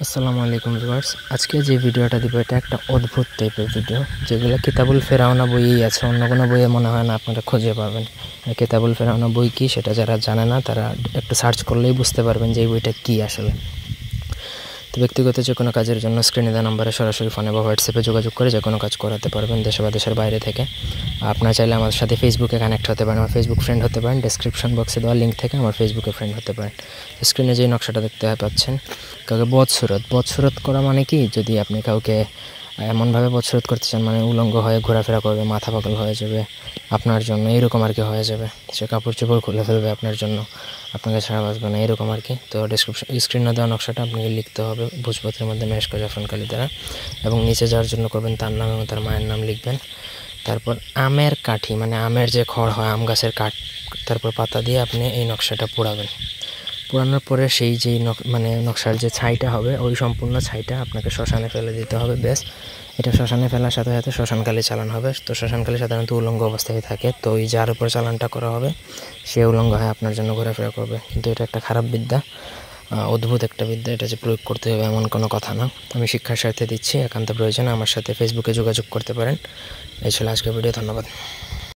আসসালামু আলাইকুম ভিউয়ার্স। আজকে যে ভিডিওটা দিব এটা একটা অদ্ভুত টাইপের ভিডিও, যেগুলো কিতাবুল ফেরাউনা বইয়েই আছে, অন্য কোনো বইয়ে মনে হয় না আপনারা খুঁজে পাবেন। কিতাবুল ফেরাউনা বই কি সেটা যারা জানে না তারা একটু সার্চ করলেই বুঝতে পারবেন যে এই বইটা কী আসলে। তো ব্যক্তিগত যে কোনো কাজের জন্য স্ক্রিনে দেওয়া নম্বরে সরাসরি ফোনে বা হোয়াটসঅ্যাপে যোগাযোগ করে যে কোনো কাজ করাতে পারবেন দেশে বা দেশের বাইরে থেকে। আপনারা চাইলে আমাদের সাথে ফেসবুকে কানেক্ট হতে পারেন, আমার ফেসবুক ফ্রেন্ড হতে পারেন, ডেসক্রিপশন বক্সে দেওয়া লিঙ্ক থেকে আমার ফেসবুকে ফ্রেন্ড হতে পারেন। স্ক্রিনে যেই নকশাটা দেখতে পাচ্ছেন, কাউকে বদসুরত করা মানে কি, যদি আপনি কাউকে এমনভাবে বদসুরত করতে চান মানে উলঙ্গ হয়ে ঘোরাফেরা করবে, মাথা পাগল হয়ে যাবে আপনার জন্য, এরকম আর কি হয়ে যাবে, সে কাপড় চোপড় খুলে ফেলবে আপনার জন্য, আপনাকে ছাড়া বাঁচবে না, এরকম আর কি। তো ডেসক্রিপশন স্ক্রিনে দেওয়া নকশাটা আপনাকে লিখতে হবে ভোজপত্রের মধ্যে মেশক জাফরান কালি দ্বারা, এবং নিচে যাওয়ার জন্য করবেন তার নাম এবং তার মায়ের নাম লিখবেন। তারপর আমের কাঠি মানে আমের যে খড় হয়, আম গাছের কাঠ, তারপর পাতা দিয়ে আপনি এই নকশাটা পোড়াবেন। পোড়ানোর পরে সেই যেই নকশার যে ছাইটা হবে, ওই সম্পূর্ণ ছাইটা আপনাকে শ্মশানে ফেলে দিতে হবে। ব্যাস, এটা শ্মশানে ফেলার সাথে সাথে শ্মশানকালী চালান হবে। তো শ্মশানকালী সাধারণত উলঙ্গ অবস্থায় থাকে, তো ওই যার উপর চালানটা করা হবে সে উলঙ্গ হয়ে আপনার জন্য ঘোরাফেরা করবে। কিন্তু এটা একটা খারাপ বিদ্যা, অদ্ভুত একটা বিদ্যা, এটা যে প্রয়োগ করতে হবে এমন কোনো কথা না। আমি শিক্ষার স্বার্থে দিচ্ছি, একান্ত প্রয়োজনে আমার সাথে ফেসবুকে যোগাযোগ করতে পারেন। এই ছিল আজকের ভিডিও, ধন্যবাদ।